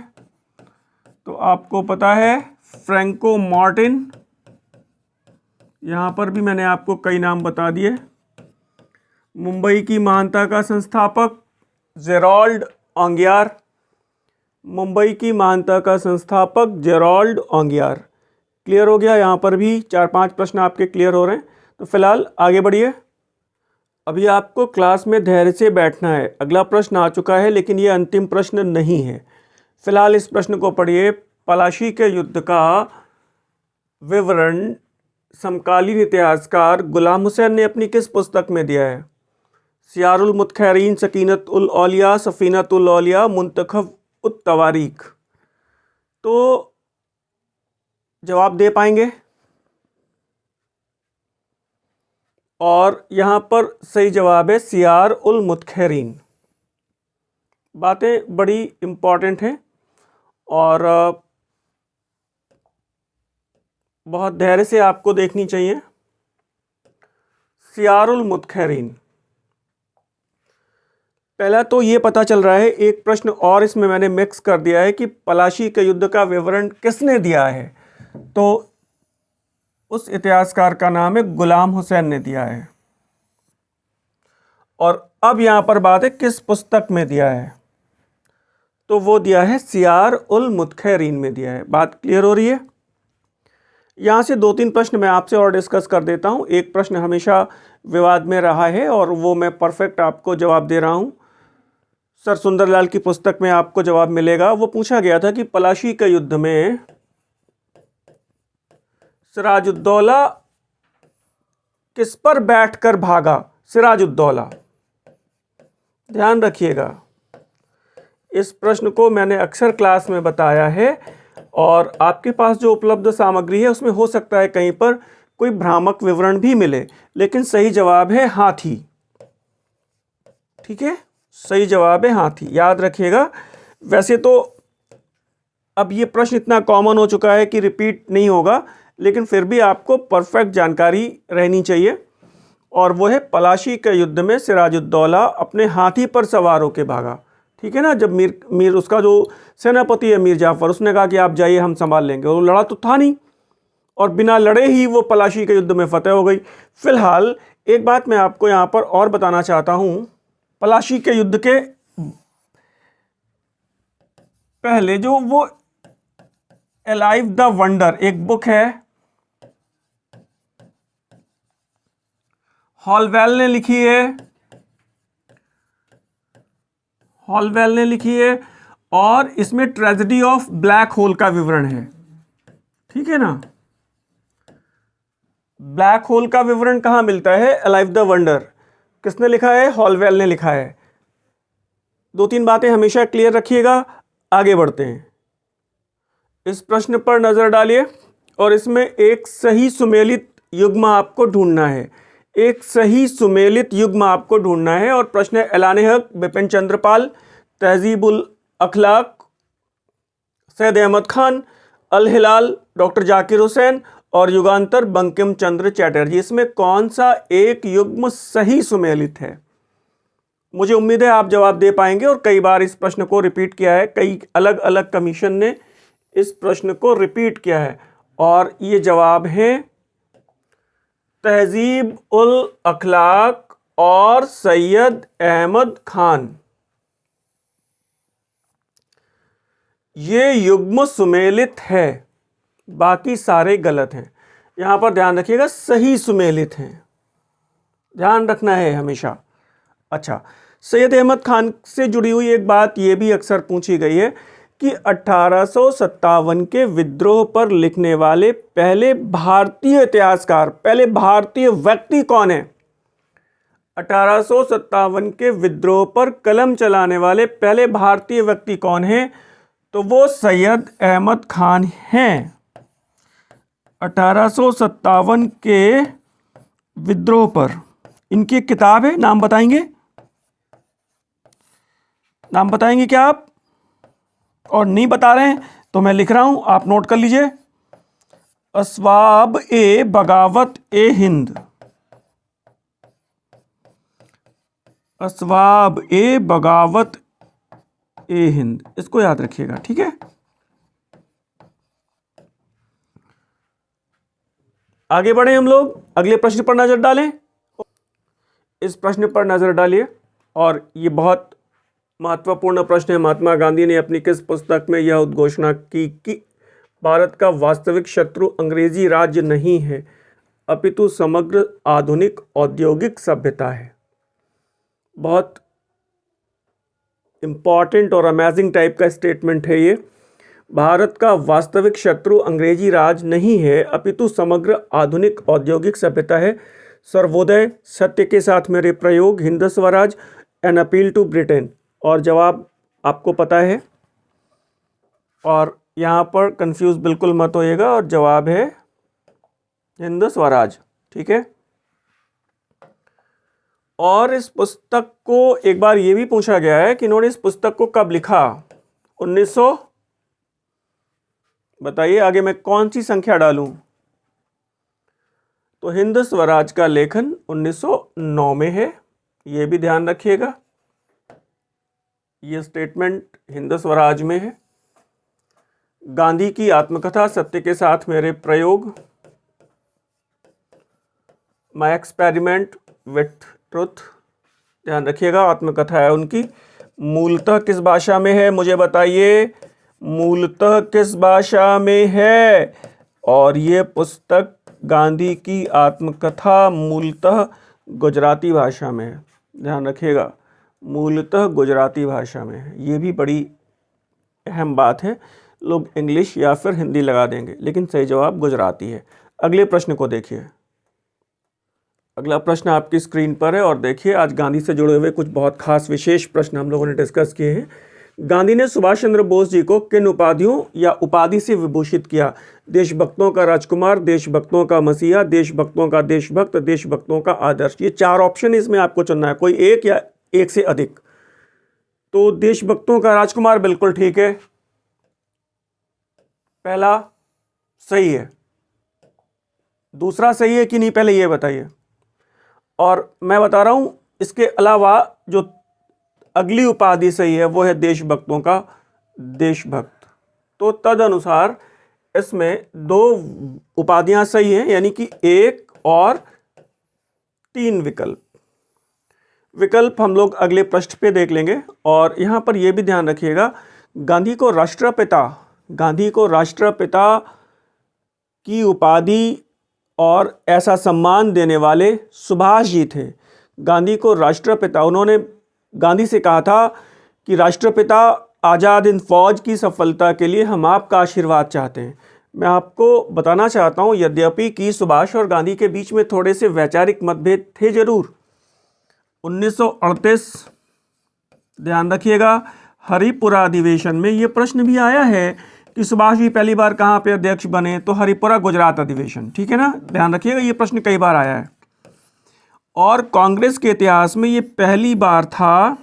तो आपको पता है फ्रैंको मार्टिन। यहाँ पर भी मैंने आपको कई नाम बता दिए। मुंबई की महानता का संस्थापक जेराल्ड ओंगियार। मुंबई की महानता का संस्थापक जेराल्ड ओंगियार। क्लियर हो गया? यहाँ पर भी 4-5 प्रश्न आपके क्लियर हो रहे हैं। तो फिलहाल आगे बढ़िए। अभी आपको क्लास में धैर्य से बैठना है। अगला प्रश्न आ चुका है लेकिन ये अंतिम प्रश्न नहीं है। फिलहाल इस प्रश्न को पढ़िए। पलाशी के युद्ध का विवरण समकालीन इतिहासकार गुलाम हुसैन ने अपनी किस पुस्तक में दिया है? सियारुल मुतखैरीन, सकीनत उल औलिया, सफीनत उल औलिया, मुंतखब उत तवारीख। तो जवाब दे पाएंगे? और यहाँ पर सही जवाब है सियार उल मुतखैरीन। बातें बड़ी इम्पॉर्टेंट हैं और बहुत धैर्य से आपको देखनी चाहिए। सियारुल मुतखैरीन, पहला तो ये पता चल रहा है, एक प्रश्न और इसमें मैंने मिक्स कर दिया है कि पलाशी के युद्ध का विवरण किसने दिया है, तो उस इतिहासकार का नाम है गुलाम हुसैन ने दिया है। और अब यहां पर बात है किस पुस्तक में दिया है, तो वो दिया है सियार उल मुतखैरीन में दिया है। बात क्लियर हो रही है? यहां से 2-3 प्रश्न मैं आपसे और डिस्कस कर देता हूं। एक प्रश्न हमेशा विवाद में रहा है और वो मैं परफेक्ट आपको जवाब दे रहा हूं। सर सुंदरलाल की पुस्तक में आपको जवाब मिलेगा। वो पूछा गया था कि पलाशी के युद्ध में सिराजुद्दौला किस पर बैठकर भागा? सिराजुद्दौला, ध्यान रखिएगा, इस प्रश्न को मैंने अक्सर क्लास में बताया है और आपके पास जो उपलब्ध सामग्री है उसमें हो सकता है कहीं पर कोई भ्रामक विवरण भी मिले, लेकिन सही जवाब है हाथी। ठीक है, सही जवाब है हाथी, याद रखिएगा। वैसे तो अब ये प्रश्न इतना कॉमन हो चुका है कि रिपीट नहीं होगा, लेकिन फिर भी आपको परफेक्ट जानकारी रहनी चाहिए। और वो है पलाशी के युद्ध में सिराजुद्दौला अपने हाथी पर सवार होकर भागा। ठीक है ना, जब मीर उसका जो सेनापति है मीर जाफर, उसने कहा कि आप जाइए हम संभाल लेंगे, वो लड़ा तो था नहीं और बिना लड़े ही वो पलाशी के युद्ध में फतेह हो गई। फिलहाल एक बात मैं आपको यहाँ पर और बताना चाहता हूँ। पलाशी के युद्ध के पहले जो वो अलाइव द वंडर एक बुक है, हॉलवेल ने लिखी है, हॉलवेल ने लिखी है और इसमें ट्रेजेडी ऑफ ब्लैक होल का विवरण है। ठीक है ना, ब्लैक होल का विवरण कहां मिलता है? Alive the wonder. किसने लिखा है? हॉलवेल ने लिखा है। 2-3 बातें हमेशा क्लियर रखिएगा। आगे बढ़ते हैं, इस प्रश्न पर नजर डालिए और इसमें एक सही सुमेलित युग्म आपको ढूंढना है। एक सही सुमेलित युग्म आपको ढूंढना है और प्रश्न है ऐलान हक बिपिन चंद्रपाल, तहजीबुल अखलाक सैयद अहमद खान, अल हिलाल डॉक्टर जाकिर हुसैन और युगांतर बंकिम चंद्र चैटर्जी। इसमें कौन सा एक युग्म सही सुमेलित है? मुझे उम्मीद है आप जवाब दे पाएंगे और कई बार इस प्रश्न को रिपीट किया है, कई अलग अलग कमीशन ने इस प्रश्न को रिपीट किया है और ये जवाब है तहजीब उल अखलाक और सैयद अहमद खान। ये युग्म सुमेलित है, बाकी सारे गलत हैं। यहां पर ध्यान रखिएगा, सही सुमेलित हैं, ध्यान रखना है हमेशा। अच्छा, सैयद अहमद खान से जुड़ी हुई एक बात यह भी अक्सर पूछी गई है कि 1857 के विद्रोह पर लिखने वाले पहले भारतीय इतिहासकार, पहले भारतीय व्यक्ति कौन है? 1857 के विद्रोह पर कलम चलाने वाले पहले भारतीय व्यक्ति कौन है? तो वो सैयद अहमद खान हैं। 1857 के विद्रोह पर इनकी किताब है, नाम बताएंगे? नाम बताएंगे क्या आप? और नहीं बता रहे हैं तो मैं लिख रहा हूं, आप नोट कर लीजिए। अस्वाब ए बगावत ए हिंद, अस्वाब ए बगावत ए हिंद, इसको याद रखिएगा। ठीक है, आगे बढ़े हम लोग, अगले प्रश्न पर नजर डालें। इस प्रश्न पर नजर डालिए और ये बहुत महत्वपूर्ण प्रश्न है। महात्मा गांधी ने अपनी किस पुस्तक में यह उद्घोषणा की कि भारत का वास्तविक शत्रु अंग्रेजी राज्य नहीं है अपितु समग्र आधुनिक औद्योगिक सभ्यता है। बहुत इंपॉर्टेंट और अमेजिंग टाइप का स्टेटमेंट है ये। भारत का वास्तविक शत्रु अंग्रेजी राज नहीं है अपितु समग्र आधुनिक औद्योगिक सभ्यता है। सर्वोदय, सत्य के साथ मेरे प्रयोग, Hind Swaraj, an appeal to Britain. और जवाब आपको पता है और यहाँ पर कंफ्यूज बिल्कुल मत होइएगा और जवाब है हिंद स्वराज। ठीक है। और इस पुस्तक को एक बार ये भी पूछा गया है कि इन्होंने इस पुस्तक को कब लिखा। 1900, बताइए आगे मैं कौन सी संख्या डालूं। तो हिंद स्वराज का लेखन 1909 में है, ये भी ध्यान रखिएगा। ये स्टेटमेंट हिंद स्वराज में है। गांधी की आत्मकथा, सत्य के साथ मेरे प्रयोग, माय एक्सपेरिमेंट विथ ट्रुथ, ध्यान रखिएगा आत्मकथा है उनकी। मूलतः किस भाषा में है, मुझे बताइए मूलतः किस भाषा में है। और ये पुस्तक गांधी की आत्मकथा मूलतः गुजराती भाषा में है, ध्यान रखिएगा मूलतः गुजराती भाषा में है। ये भी बड़ी अहम बात है, लोग इंग्लिश या फिर हिंदी लगा देंगे, लेकिन सही जवाब गुजराती है। अगले प्रश्न को देखिए। अगला प्रश्न आपकी स्क्रीन पर है और देखिए आज गांधी से जुड़े हुए कुछ बहुत खास विशेष प्रश्न हम लोगों ने डिस्कस किए हैं। गांधी ने सुभाष चंद्र बोस जी को किन उपाधियों या उपाधि से विभूषित किया। देशभक्तों का राजकुमार, देशभक्तों का मसीहा, देशभक्तों का देशभक्त, देशभक्तों का आदर्श। ये चार ऑप्शन इसमें आपको चुनना है, कोई एक या एक से अधिक। तो देशभक्तों का राजकुमार बिल्कुल ठीक है, पहला सही है। दूसरा सही है कि नहीं पहले ये बताइए। और मैं बता रहा हूं इसके अलावा जो अगली उपाधि सही है वो है देशभक्तों का देशभक्त। तो तदनुसार इसमें दो उपाधियां सही हैं, यानी कि 1 और 3 विकल्प हम लोग अगले पृष्ठ पे देख लेंगे। और यहां पर यह भी ध्यान रखिएगा गांधी को राष्ट्रपिता की उपाधि और ऐसा सम्मान देने वाले सुभाष जी थे। गांधी को राष्ट्रपिता, उन्होंने गांधी से कहा था कि राष्ट्रपिता आज़ाद हिंद फौज की सफलता के लिए हम आपका आशीर्वाद चाहते हैं। मैं आपको बताना चाहता हूं यद्यपि कि सुभाष और गांधी के बीच में थोड़े से वैचारिक मतभेद थे जरूर। 1938 ध्यान रखिएगा हरिपुरा अधिवेशन में यह प्रश्न भी आया है कि सुभाष जी पहली बार कहां पे अध्यक्ष बने, तो हरिपुरा गुजरात अधिवेशन। ठीक है ना, ध्यान रखिएगा ये प्रश्न कई बार आया है। और कांग्रेस के इतिहास में ये पहली बार था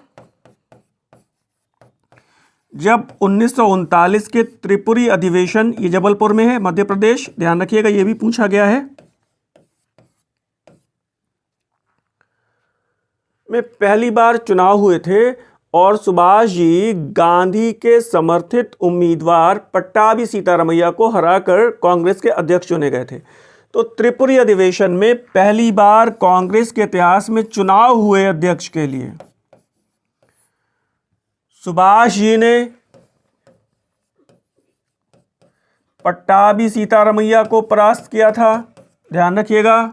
जब 1939 के त्रिपुरी अधिवेशन, ये जबलपुर में है मध्य प्रदेश, ध्यान रखिएगा ये भी पूछा गया है, में पहली बार चुनाव हुए थे और सुभाष जी गांधी के समर्थित उम्मीदवार पट्टाभी सीतारमैया को हराकर कांग्रेस के अध्यक्ष चुने गए थे। तो त्रिपुरी अधिवेशन में पहली बार कांग्रेस के इतिहास में चुनाव हुए अध्यक्ष के लिए सुभाष जी ने पट्टाभी सीतारमैया को परास्त किया था, ध्यान रखिएगा।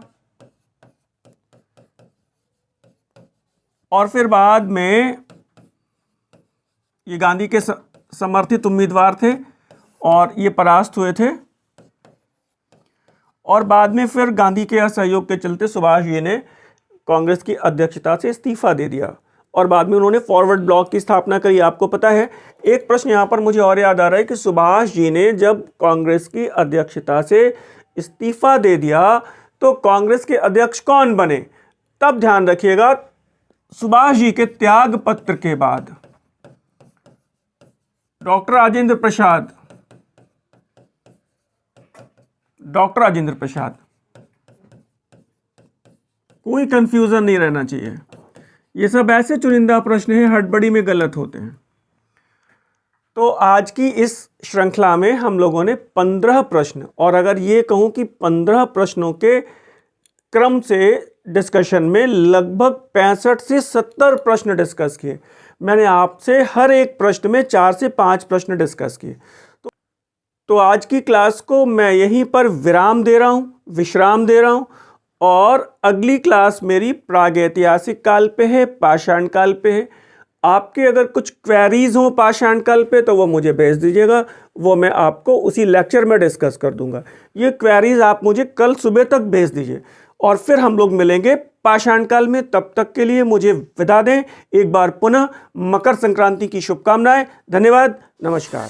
और फिर बाद में ये गांधी के समर्थित उम्मीदवार थे और ये परास्त हुए थे। और बाद में फिर गांधी के असहयोग के चलते सुभाष जी ने कांग्रेस की अध्यक्षता से इस्तीफा दे दिया और बाद में उन्होंने फॉरवर्ड ब्लॉक की स्थापना करी, आपको पता है। एक प्रश्न यहाँ पर मुझे और याद आ रहा है कि सुभाष जी ने जब कांग्रेस की अध्यक्षता से इस्तीफा दे दिया तो कांग्रेस के अध्यक्ष कौन बने, तब ध्यान रखिएगा सुभाष जी के त्याग पत्र के बाद डॉक्टर राजेंद्र प्रसाद। कोई कंफ्यूजन नहीं रहना चाहिए, ये सब ऐसे चुनिंदा प्रश्न हैं हड़बड़ी में गलत होते हैं। तो आज की इस श्रृंखला में हम लोगों ने 15 प्रश्न, और अगर ये कहूं कि 15 प्रश्नों के क्रम से डिस्कशन में लगभग 65 से 70 प्रश्न डिस्कस किए। मैंने आपसे हर एक प्रश्न में 4 से 5 प्रश्न डिस्कस किए। तो आज की क्लास को मैं यहीं पर विश्राम दे रहा हूं और अगली क्लास मेरी प्रागैतिहासिक काल पे है, पाषाण काल पे है। आपके अगर कुछ क्वेरीज हो पाषाण काल पे तो वो मुझे भेज दीजिएगा, वो मैं आपको उसी लेक्चर में डिस्कस कर दूंगा। ये क्वेरीज आप मुझे कल सुबह तक भेज दीजिए और फिर हम लोग मिलेंगे पाषाण काल में। तब तक के लिए मुझे विदा दें। एक बार पुनः मकर संक्रांति की शुभकामनाएं। धन्यवाद। नमस्कार।